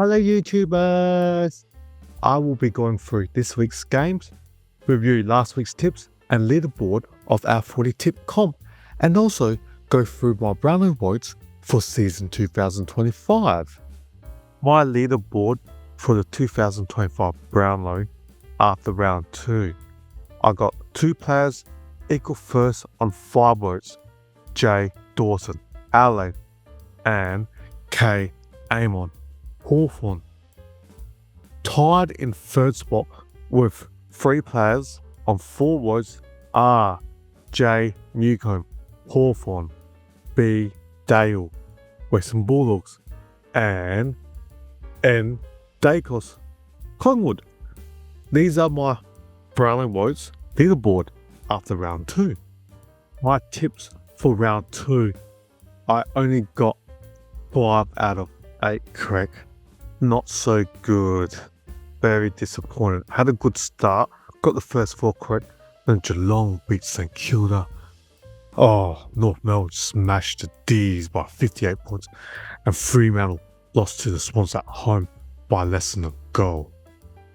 Hello YouTubers! I will be going through this week's games, review last week's tips and leaderboard of our footy tip comp, and also go through my Brownlow votes for season 2025. My leaderboard for the 2025 Brownlow after round 2. I got 2 players equal first on 5 votes, J. Dawson, Allen, and K. Amon Hawthorn. Tied in third spot with 3 players on 4 votes are J. Newcombe, Hawthorn, B. Dale, Western Bulldogs, and N. Dacos, Collingwood. These are my Brownlow votes leaderboard after round 2. My tips for round 2, I only got 5 out of 8 correct. Not so good. Very disappointed. Had a good start. Got the first 4 correct. Then Geelong beat St Kilda. North Melbourne smashed the D's by 58 points. And Fremantle lost to the Swans at home by less than a goal.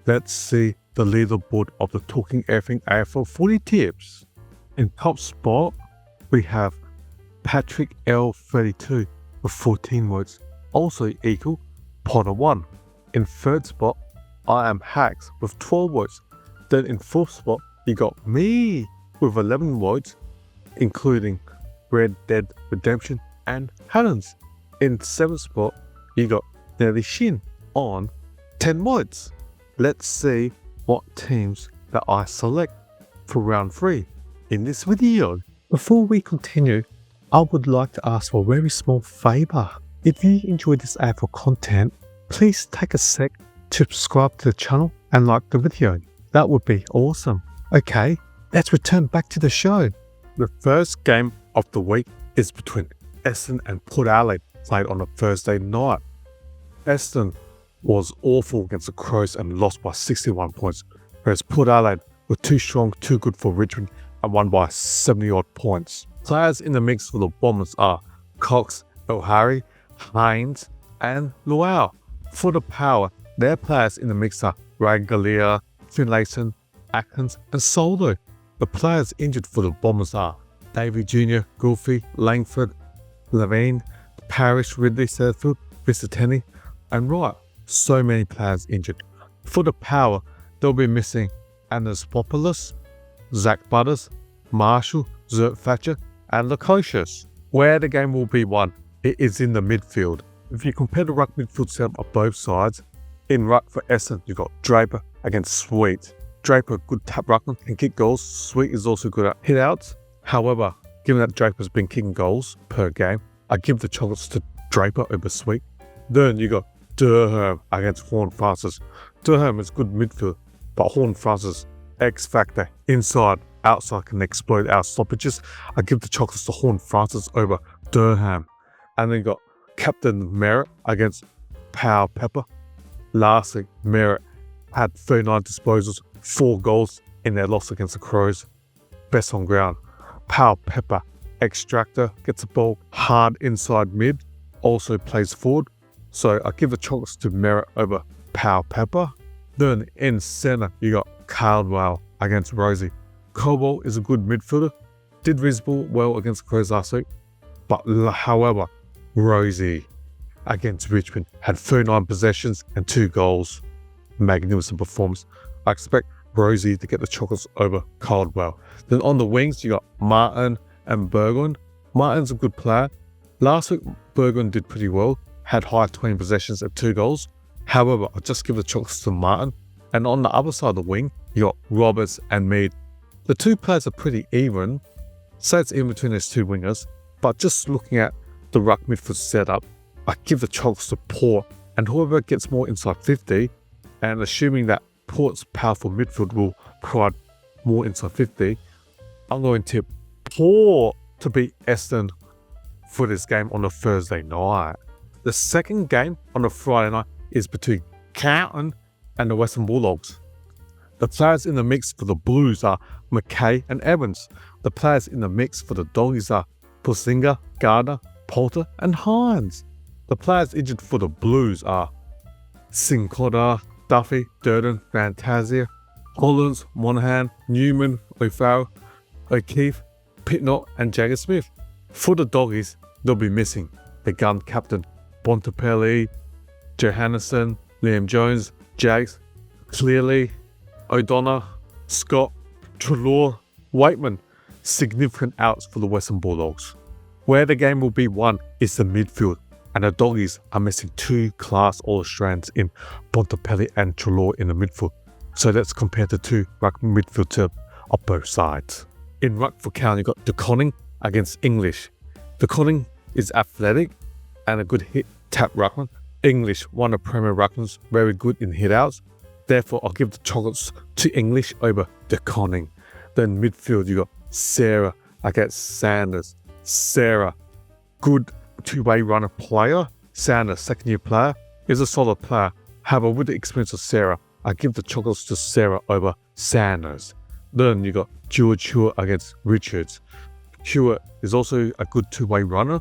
Let's see the leaderboard of the Talking Everything AFL Footy Tips. In top spot, we have Patrick L32 with 14 votes, also equal Potter 1. In third spot, I am Hacks with 12 votes. Then in fourth spot, you got me with 11 votes, including Red Dead Redemption and Hannons. In seventh spot, you got Nelly Shin on 10 votes. Let's see what teams that I select for round 3 in this video. Before we continue, I would like to ask for a very small favour. If you enjoy this AFL content, please take a sec to subscribe to the channel and like the video. That would be awesome. Okay, let's return back to the show. The first game of the week is between Essendon and Port Adelaide, played on a Thursday night. Essendon was awful against the Crows and lost by 61 points, whereas Port Adelaide were too strong, too good for Richmond and won by 70 odd points. Players in the mix for the Bombers are Cox, O'Harry, Haynes and Luau. For the Power, their players in the mix are Rangalia, Finlayson, Atkins and Soldo. The players injured for the Bombers are Davey Jr., Goofy, Langford, Levine, Parrish, Ridley, Setherfield, Visiteni and Wright. So many players injured. For the Power, they'll be missing Anaspopoulos, Zach Butters, Marshall, Zert Thatcher and Lukosius. Where the game will be won, it is in the midfield. If you compare the ruck midfield setup of both sides, in ruck for Essendon you got Draper against Sweet. Draper, good tap ruckman, can kick goals. Sweet is also good at hit outs. However, given that Draper's been kicking goals per game, I give the chocolates to Draper over Sweet. Then you got Durham against Horne-Francis. Durham is good midfield, but Horne-Francis X factor inside, outside can explode our stoppages. I give the chocolates to Horne-Francis over Durham. And then you got Captain Merritt against Powell Pepper. Lastly, Merritt had 39 disposals, 4 goals in their loss against the Crows. Best on ground. Powell Pepper, extractor, gets the ball hard inside mid, also plays forward. So I give the chocolates to Merritt over Powell Pepper. Then in centre, you got Caldwell against Rosie. Caldwell is a good midfielder, did reasonable well against the Crows last week, but however, Rosie against Richmond had 39 possessions and 2 goals. Magnificent performance. I expect Rosie to get the chocolates over Caldwell. Then on the wings, you got Martin and Burgoyne. Martin's a good player. Last week, Burgoyne did pretty well, had high 20 possessions and 2 goals. However, I'll just give the chocolates to Martin. And on the other side of the wing, you got Roberts and Mead. The 2 players are pretty even, so it's in between those 2 wingers, but just looking at the ruck midfield setup, I give the chocolates to Port, and whoever gets more inside 50, and assuming that Port's powerful midfield will provide more inside 50, I'm going to tip Port to beat Essendon for this game on a Thursday night. The second game on a Friday night is between Carlton and the Western Bulldogs. The players in the mix for the Blues are McKay and Evans. The players in the mix for the Doggies are Pusinga, Gardner, Poulter and Hines. The players injured for the Blues are Sinclair, Duffy, Durden, Fantasia, Hollins, Monahan, Newman, O'Farrell, O'Keefe, Pitnott and Jagger Smith. For the Doggies, they'll be missing the gun captain Bontempelli, Johannesson, Liam Jones, Jags, Clearly, O'Donnell, Scott, Treloar, Waitman. Significant outs for the Western Bulldogs. Where the game will be won is the midfield, and the Doggies are missing 2 class All-Australians in Bontempelli and Treloar in the midfield. So that's compared to 2 ruck midfielders on both sides. In ruck for Cowan, you got De Koning against English. De Koning is athletic and a good hit tap ruckman. English, one of the premier ruckmans, very good in hit outs. Therefore, I'll give the chocolates to English over De Koning. Then midfield, you got Sarah against Sanders. Sarah, good two-way runner player. Sanders, second-year player, is a solid player. However, with the experience of Sarah, I give the chocolates to Sarah over Sanders. Then you got George Hewitt against Richards. Hewitt is also a good two-way runner.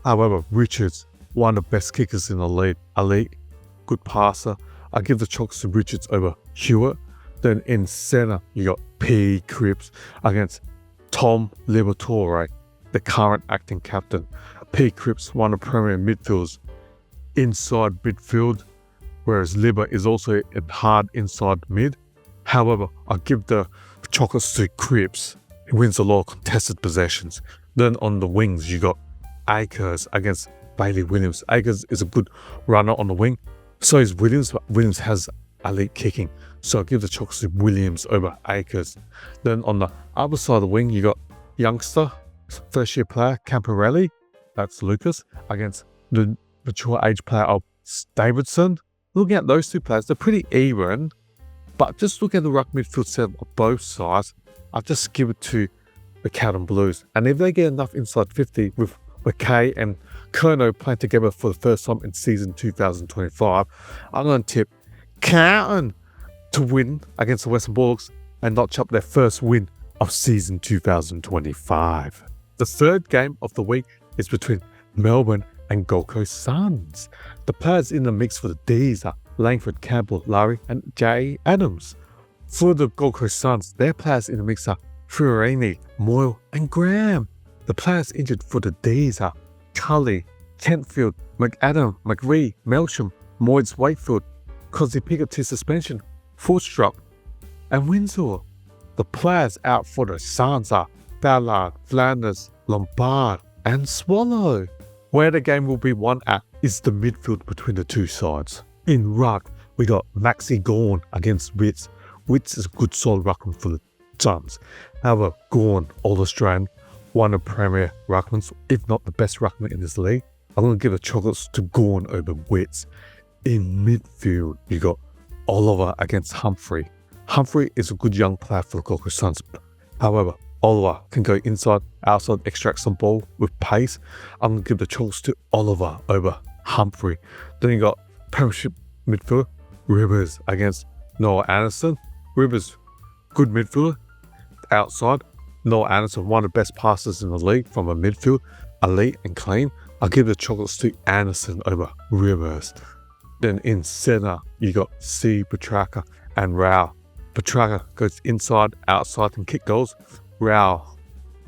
However, Richards, one of the best kickers in the league. Elite, good passer. I give the chocolates to Richards over Hewitt. Then in center, you got P. Cripps against Tom Liberatore, the current acting captain. P. Cripps, one of the premier midfielders inside midfield, whereas Libba is also a hard inside mid. However, I give the chocolates to Cripps. He wins a lot of contested possessions. Then on the wings, you got Akers against Bailey Williams. Akers is a good runner on the wing. So is Williams, but Williams has elite kicking. So I give the chocolates to Williams over Akers. Then on the other side of the wing, you got youngster, first-year player, Camporelli, that's Lucas, against the mature age player of Davidson. Looking at those 2 players, they're pretty even. But just look at the ruck midfield setup of both sides. I'll just give it to the Carlton Blues. And if they get enough inside 50 with McKay and Kerno playing together for the first time in season 2025, I'm going to tip Carlton to win against the Western Bulldogs and notch up their first win of season 2025. The third game of the week is between Melbourne and Gold Coast Suns. The players in the mix for the D's are Langford, Campbell, Larry and Jay Adams. For the Gold Coast Suns, their players in the mix are Fiorini, Moyle and Graham. The players injured for the D's are Cully, Kentfield, McAdam, McVie, Melsham, Moyes Wakefield, Cosy Pickett to suspension, Forstrup and Windsor. The players out for the Suns are Ballard, Flanders, Lombard and Swallow. Where the game will be won at is the midfield between the 2 sides. In ruck, we got Maxi Gawn against Witts. Witts is a good solid ruckman for the Suns. However, Gawn, All-Australian, one of the premier ruckmans, if not the best ruckman in this league. I'm going to give the chocolates to Gawn over Witts. In midfield, you got Oliver against Humphrey. Humphrey is a good young player for the Gold Coast Suns. However, Oliver can go inside, outside, extract some ball with pace. I'm going to give the chocolates to Oliver over Humphrey. Then you got Premiership midfielder Rivers against Noah Anderson. Rivers, good midfielder. Outside, Noah Anderson, one of the best passers in the league from a midfield, elite and clean. I'll give the chocolates to Anderson over Rivers. Then in center, you got C. Petrarca and Rao. Petrarca goes inside, outside and kick goals. Rao,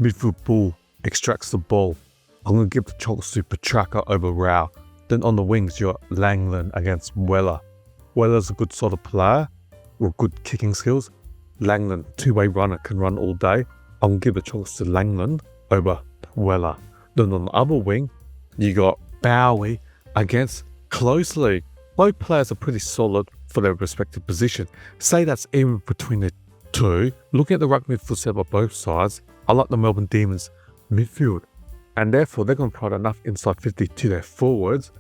midfield bull, extracts the ball. I'm going to give the chocolates to Petrarca over Rao. Then on the wings, you got Langland against Weller. Weller's a good sort of player with good kicking skills. Langland, two-way runner, can run all day. I'm going to give the chocolates to Langland over Weller. Then on the other wing, you got Bowie against Closely. Both players are pretty solid for their respective position. Say that's even between the 2. Looking at the ruck midfield set on both sides, I like the Melbourne Demons midfield. And therefore, they're going to provide enough inside 50 to their forwards.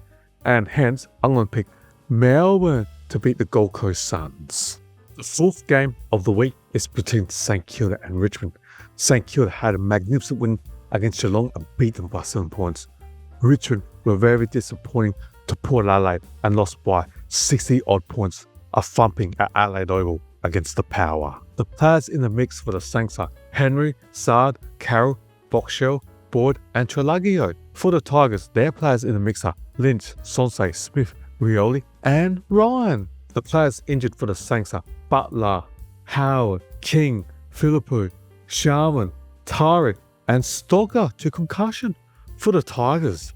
And hence, I'm going to pick Melbourne to beat the Gold Coast Suns. The 4th game of the week is between St Kilda and Richmond. St Kilda had a magnificent win against Geelong and beat them by 7 points. Richmond were very disappointing to Port Adelaide and lost by 60 odd points, a thumping at Adelaide Oval against the Power. The players in the mix for the Saints are Henry, Sard, Carroll, Boxshell, Boyd and Trelagio. For the Tigers, their players in the mix are Lynch, Sonsei, Smith, Rioli, and Ryan. The players injured for the Saints are Butler, Howard, King, Philippou, Sharman, Tyrick, and Stalker to concussion. For the Tigers,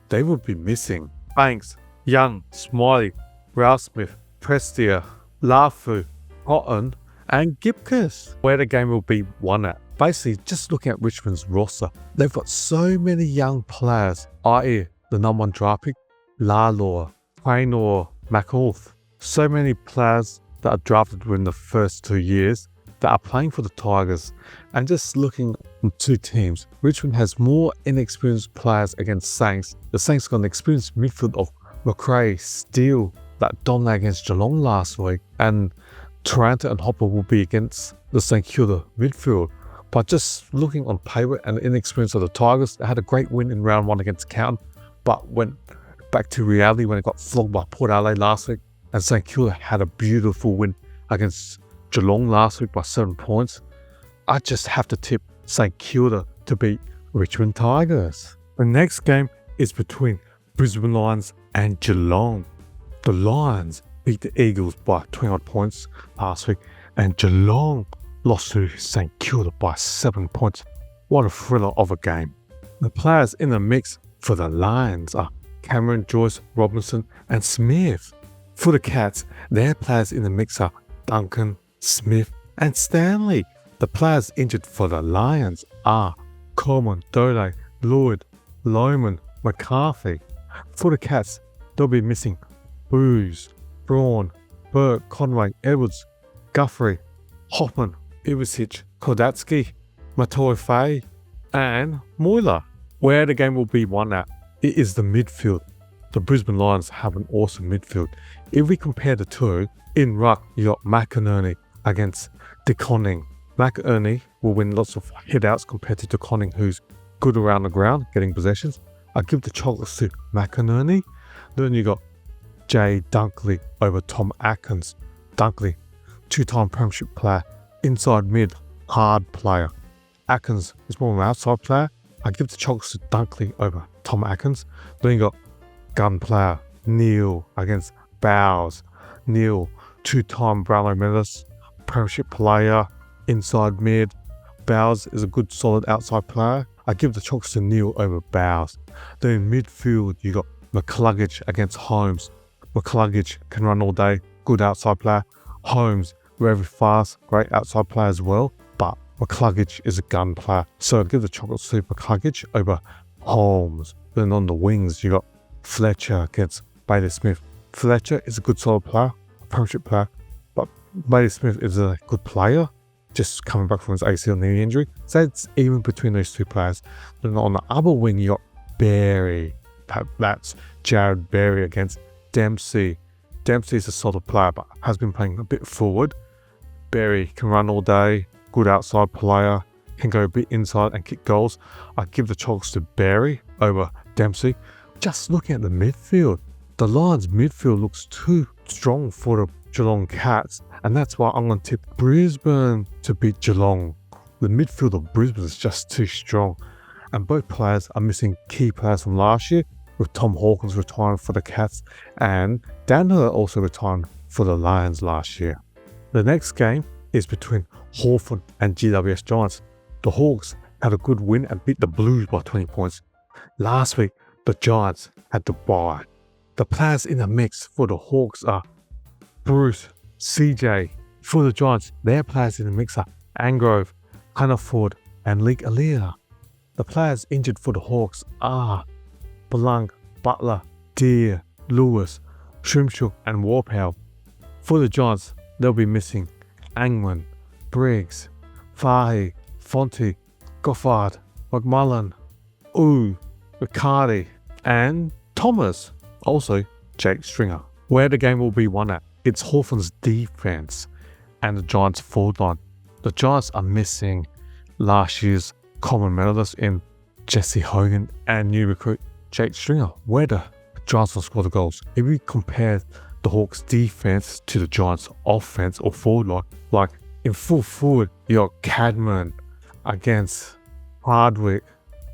they would be missing Banks, Young, Smiley, Ralph Smith, Prestia, Lafu, Cotton, and Gibcus. Where the game will be won at. Basically, just looking at Richmond's roster, they've got so many young players, i.e. the number 1 draft pick, Lalor, Quaynor, McAuliffe. So many players that are drafted within the first 2 years that are playing for the Tigers. And just looking at 2 teams, Richmond has more inexperienced players against Saints. The Saints got an experienced midfield of McRae, Steele, that dominated against Geelong last week, and Taranto and Hopper will be against the St Kilda midfield. But just looking on paper and the inexperience of the Tigers, they had a great win in round 1 against Carlton, but went back to reality when it got flogged by Port Adelaide last week. And St Kilda had a beautiful win against Geelong last week by 7 points. I just have to tip St Kilda to beat Richmond Tigers. The next game is between Brisbane Lions and Geelong. The Lions beat the Eagles by 20 odd points last week, and Geelong lost to St Kilda by 7 points. What a thriller of a game. The players in the mix for the Lions are Cameron, Joyce, Robinson, and Smith. For the Cats, their players in the mix are Duncan, Smith, and Stanley. The players injured for the Lions are Coleman, Dole, Lloyd, Lohman, McCarthy. For the Cats, they'll be missing Booze, Braun, Burke, Conway, Edwards, Guthrie, Hoffman, Ivisic, Kodatsky, Matoi, and Moyler. Where the game will be won at, it is the midfield. The Brisbane Lions have an awesome midfield. If we compare the two, in ruck, you got McInerney against De Koning. McInerney will win lots of hit-outs compared to De Koning, who's good around the ground, getting possessions. I give the chocolates to McInerney. Then you got Jay Dunkley over Tom Atkins. Dunkley, 2-time premiership player, inside mid, hard player. Atkins is more of an outside player. I give the chocolates to Dunkley over Tom Atkins. Then you got gun player Neil against Bowes. Neil, 2-time Brownlow medalist, premiership player, inside mid. Bowes is a good solid outside player. I give the chocolates to Neil over Bowes. Then in midfield you got McCluggage against Holmes. McCluggage can run all day, good outside player. Holmes, very fast, great outside player as well, but McCluggage is a gun player. So I give the chocolates to McCluggage over Holmes. Then on the wings you got Fletcher against Bailey Smith. Fletcher is a good solid player, a premiership player, but Bailey Smith is a good player, just coming back from his ACL knee injury. So it's even between those 2 players. Then on the other wing you got Berry. That's Jared Berry against Dempsey. Dempsey is a solid player but has been playing a bit forward. Berry can run all day, good outside player, can go a bit inside and kick goals. I give the chocolates to Berry over Dempsey. Just looking at the midfield, the Lions midfield looks too strong for the Geelong Cats, and that's why I'm going to tip Brisbane to beat Geelong. The midfield of Brisbane is just too strong, and both players are missing key players from last year, with Tom Hawkins retiring for the Cats and Daniel also retiring for the Lions last year. The next game is between Hawthorn and GWS Giants. The Hawks had a good win and beat the Blues by 20 points. Last week, the Giants had to bye. The players in the mix for the Hawks are Bruce, CJ. For the Giants, their players in the mix are Angrove, Hunnaford, and Leek Alia. The players injured for the Hawks are Blanc, Butler, Deere, Lewis, Shrimshuk, and Warpow. For the Giants, they'll be missing Angman, Briggs, Fahy, Fonte, Goffard, McMullen, Riccardi, and Thomas. Also, Jake Stringer. Where the game will be won at, it's Hawthorn's defense and the Giants' forward line. The Giants are missing last year's common medalist in Jesse Hogan and new recruit Jake Stringer. Where the Giants will score the goals. If we compare the Hawks' defense to the Giants' offense or forward line, like in full forward, you got Cadman against Hardwick.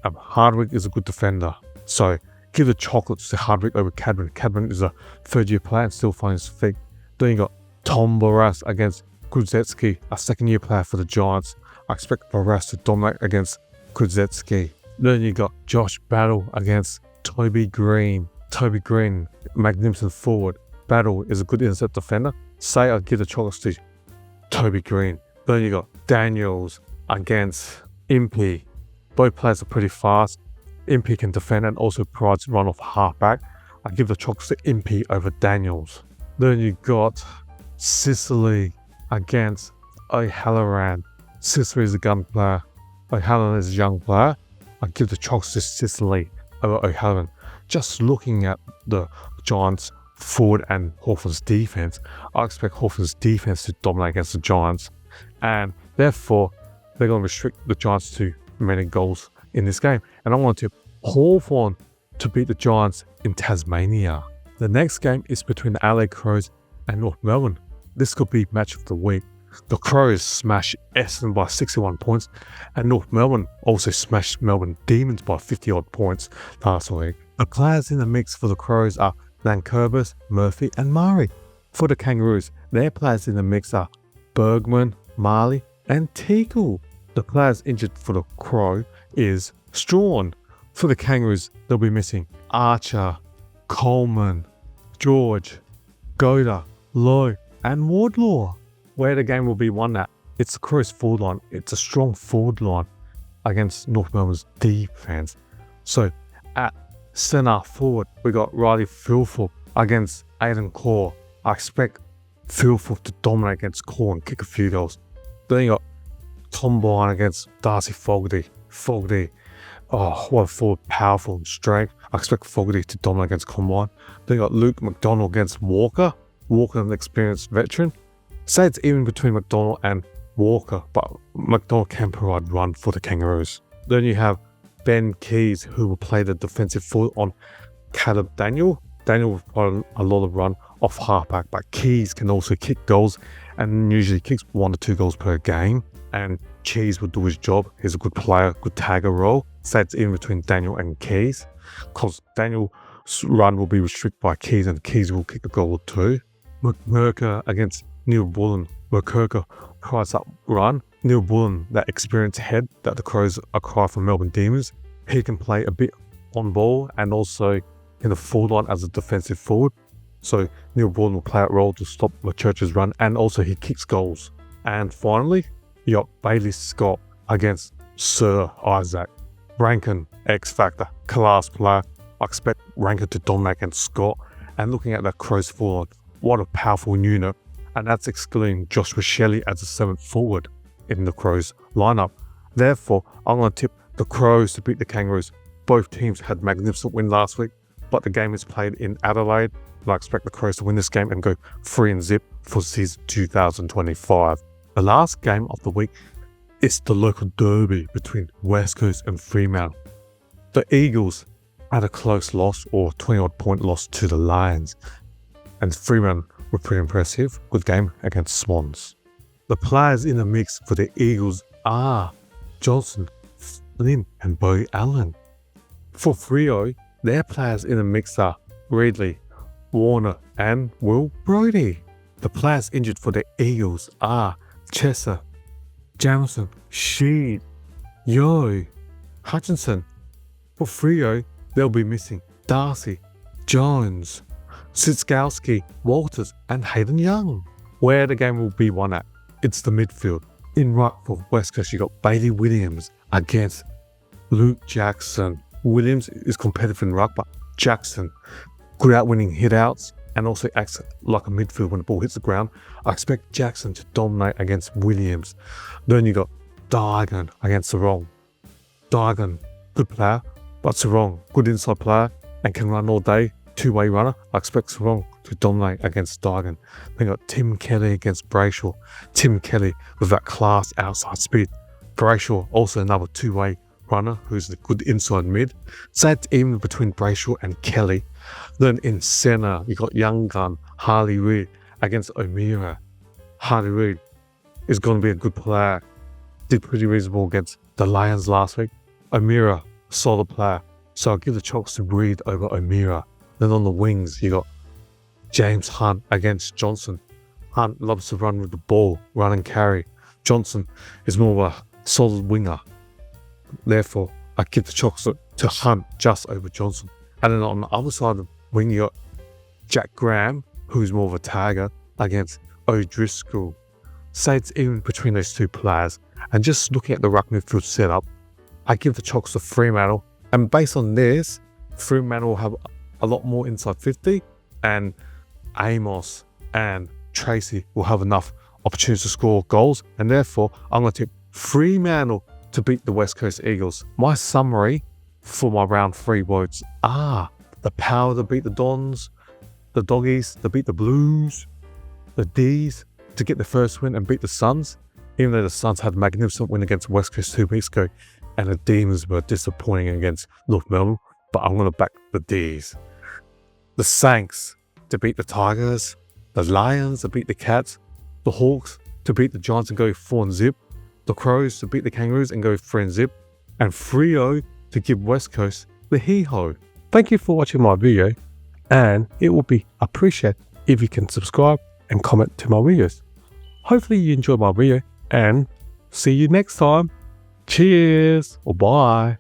Hardwick is a good defender. So give the chocolates to Hardwick over Cadman. Cadman is a third-year player and still finding his feet. Then you got Tom Barras against Kudzetsky, a second-year player for the Giants. I expect Barras to dominate against Kudzetsky. Then you got Josh Battle against Toby Green. Toby Green, magnificent forward. Battle is a good intercept defender. Say I give the chocolates to Toby Green. Then you got Daniels against Impey. Both players are pretty fast. Impey can defend and also provides run off halfback. I give the chocolates to Impey over Daniels. Then you got Sicily against O'Halloran. Sicily is a gun player. O'Halloran is a young player. I give the chocolates to Sicily over O'Halloran. Just looking at the Giants forward and Hawthorn's defense, I expect Hawthorn's defense to dominate against the Giants, and therefore they're going to restrict the Giants to many goals in this game. And I want to Hawthorn to beat the Giants in Tasmania. The next game is between the LA Crows and North Melbourne. This could be match of the week. The Crows smashed Essendon by 61 points, and North Melbourne also smashed Melbourne Demons by 50 odd points last week. The players in the mix for the Crows are Lankerbis, Murphy and Murray. For the Kangaroos, their players in the mix are Bergman, Marley and Teagle. The players injured for the Crow is Strawn. For the Kangaroos, they'll be missing Archer, Coleman, George, Goda, Lowe and Wardlaw. Where the game will be won at, it's the Crows forward line. It's a strong forward line against North Melbourne's defense. So at centre forward, we got Riley Philthorpe against Aidan Corr. I expect Philthorpe to dominate against Corr and kick a few goals. Then you got Tom Byrne against Darcy Fogarty. Fogarty, oh, what a forward, powerful and strength. I expect Fogarty to dominate against Combine. Then you got Luke McDonald against Walker. Walker, an experienced veteran. Say it's even between McDonald and Walker, but McDonald can provide run for the Kangaroos. Then you have Ben Keys, who will play the defensive forward on Caleb Daniel. Daniel will provide a lot of run off halfback, but Keys can also kick goals and usually kicks 1 to 2 goals per game. And Keys will do his job. He's a good player, good tagger role. Say it's in between Daniel and Keys, because Daniel's run will be restricted by Keys and Keys will kick a goal or two. McMurker against Neil Bullen. McMurker provides that run. Neil Bullen, that experienced head that the Crows acquire from Melbourne Demons, he can play a bit on ball and also in the forward line as a defensive forward. So Neil Bullen will play a role to stop McChurch's run, and also he kicks goals. And finally, you got Bailey Scott against Sir Isaac. Rankin, X Factor, class player. I expect Rankin to dominate against Scott. And looking at that Crows forward, what a powerful unit. And that's excluding Joshua Shelley as a 7th forward in the Crows lineup. Therefore, I'm going to tip the Crows to beat the Kangaroos. Both teams had magnificent win last week, but the game is played in Adelaide, and I expect the Crows to win this game and go 3-0 for season 2025. The last game of the week is the local derby between West Coast and Fremantle. The Eagles had a close loss, or 20-odd point loss to the Lions, and Fremantle were pretty impressive. Good game against Swans. The players in the mix for the Eagles are Johnson, Flynn and Bo Allen. For Freo, their players in the mix are Reedley, Warner and Will Brodie. The players injured for the Eagles are Chesser, Jamison, Sheed, Yo, Hutchinson. For Freo, they'll be missing Darcy, Jones, Sitskowski, Walters and Hayden Young. Where the game will be won at, it's the midfield. In right for West Coast, you got Bailey Williams against Luke Jackson. Williams is competitive in ruck, but Jackson good at winning hit-outs and also acts like a midfield when the ball hits the ground. I expect Jackson to dominate against Williams. Then you got Dargan against Sarong. Dargan, good player, but Sarong, good inside player and can run all day. Two-way runner. I expect Sarong to dominate against Dargan. Then you got Tim Kelly against Brayshaw. Tim Kelly with that class outside speed. Brayshaw also another two-way runner who's the good inside mid. So it's even between Brayshaw and Kelly. Then in centre, you got young gun Harley Reid against O'Meara. Harley Reid is going to be a good player. Did pretty reasonable against the Lions last week. O'Meara, solid player. So I'll give the Chalks to Reid over O'Meara. Then on the wings, you got James Hunt against Johnson. Hunt loves to run with the ball, run and carry. Johnson is more of a solid winger. Therefore, I give the Chalks to Hunt just over Johnson. And then on the other side of the wing, you got Jack Graham, who's more of a tagger, against O'Driscoll. Say it's even between those two players. And just looking at the ruck midfield setup, I give the Chalks to Fremantle. And based on this, Fremantle will have a lot more inside 50, and Amos and Tracy will have enough opportunities to score goals. And therefore, I'm going to tip Fremantle to beat the West Coast Eagles. My summary for my round 3 votes are the Power to beat the Dons, the Doggies to beat the Blues, the D's to get the first win and beat the Suns, even though the Suns had a magnificent win against West Coast 2 weeks ago, and the Demons were disappointing against North Melbourne, but I'm going to back the D's. The Saints to beat the Tigers, the Lions to beat the Cats, the Hawks to beat the Giants and go 4-0, the Crows to beat the Kangaroos and go 3-0, and Freo to give West Coast the hee-ho. Thank you for watching my video, and it will be appreciated if you can subscribe and comment to my videos. Hopefully you enjoyed my video, and see you next time. Cheers or bye.